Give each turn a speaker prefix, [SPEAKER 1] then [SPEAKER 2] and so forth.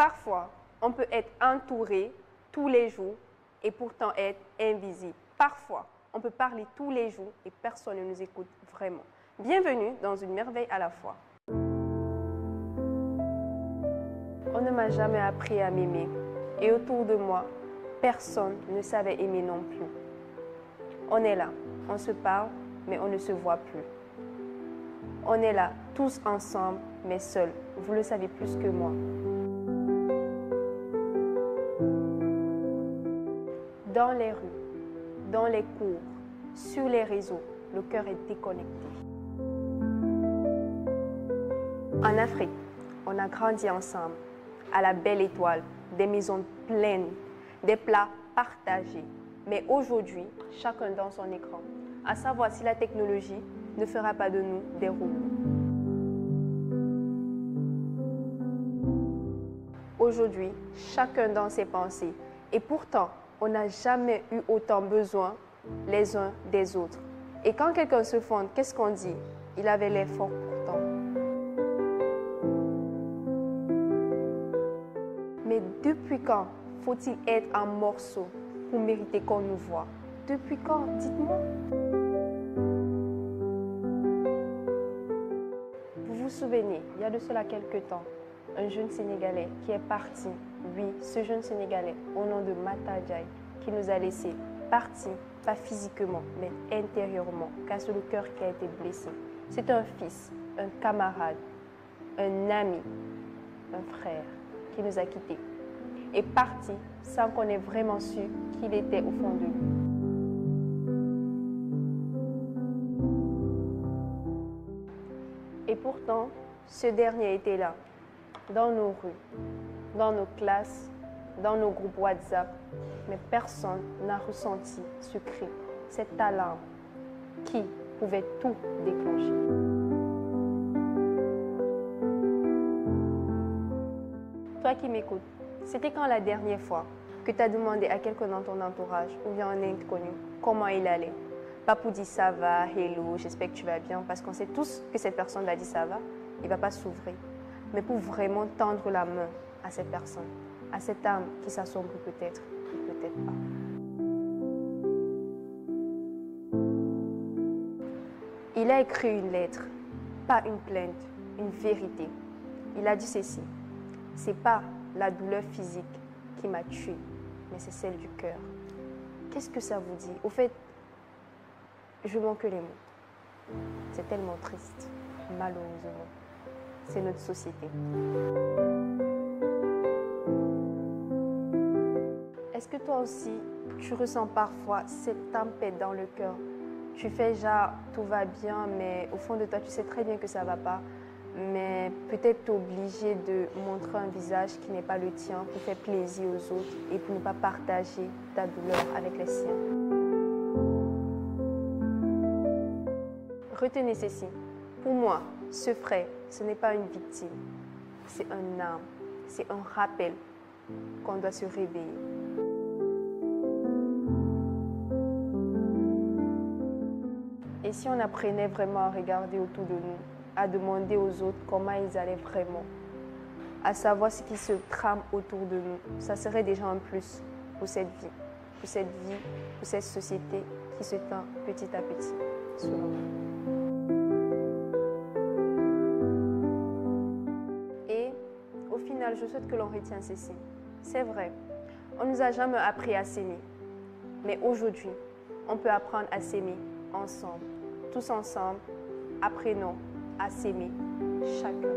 [SPEAKER 1] Parfois, on peut être entouré tous les jours et pourtant être invisible. Parfois, on peut parler tous les jours et personne ne nous écoute vraiment. Bienvenue dans Une merveille à la fois. On ne m'a jamais appris à m'aimer et autour de moi, personne ne savait aimer non plus. On est là, on se parle, mais on ne se voit plus. On est là, tous ensemble, mais seuls. Vous le savez plus que moi. Dans les rues, dans les cours, sur les réseaux, le cœur est déconnecté. En Afrique, on a grandi ensemble, à la belle étoile, des maisons pleines, des plats partagés. Mais aujourd'hui, chacun dans son écran, à savoir si la technologie ne fera pas de nous des robots. Aujourd'hui, chacun dans ses pensées. Et pourtant, on n'a jamais eu autant besoin les uns des autres. Et quand quelqu'un se fonde, qu'est-ce qu'on dit? Il avait l'air fort pourtant. Mais depuis quand faut-il être un morceau pour mériter qu'on nous voit? Depuis quand? Dites-moi. Vous vous souvenez, il y a de cela quelques temps, un jeune Sénégalais qui est parti. Oui, ce jeune Sénégalais, au nom de Mata Diaye, qui nous a laissés partis, pas physiquement, mais intérieurement, car c'est le cœur qui a été blessé. C'est un fils, un camarade, un ami, un frère qui nous a quittés. Et parti sans qu'on ait vraiment su qu'il était au fond de lui. Et pourtant, ce dernier était là, dans nos rues, dans nos classes, dans nos groupes WhatsApp, mais personne n'a ressenti ce cri, cette alarme qui pouvait tout déclencher. Toi qui m'écoutes, c'était quand la dernière fois que tu as demandé à quelqu'un dans ton entourage ou bien un inconnu comment il allait? Pas pour dire ça va, hello, j'espère que tu vas bien, parce qu'on sait tous que cette personne va dire ça va, il ne va pas s'ouvrir. Mais pour vraiment tendre la main à cette personne, à cette âme qui s'assombrit peut-être ou peut-être pas. Il a écrit une lettre, pas une plainte, une vérité. Il a dit ceci: c'est pas la douleur physique qui m'a tué, mais c'est celle du cœur. Qu'est-ce que ça vous dit? Au fait, je manque les mots. C'est tellement triste, malheureusement. C'est notre société. Est-ce que toi aussi, tu ressens parfois cette tempête dans le cœur? Tu fais genre, tout va bien, mais au fond de toi, tu sais très bien que ça ne va pas. Mais peut-être tu es obligé de montrer un visage qui n'est pas le tien pour faire plaisir aux autres et pour ne pas partager ta douleur avec les siens. Retenez ceci. Pour moi, ce frère, ce n'est pas une victime. C'est un âme. C'est un rappel qu'on doit se réveiller. Et si on apprenait vraiment à regarder autour de nous, à demander aux autres comment ils allaient vraiment, à savoir ce qui se trame autour de nous, ça serait déjà un plus pour cette vie, pour cette société qui se tend petit à petit, selon moi. Et au final, je souhaite que l'on retienne ceci. C'est vrai, on ne nous a jamais appris à s'aimer, mais aujourd'hui, on peut apprendre à s'aimer ensemble. Tous ensemble, apprenons à s'aimer chacun.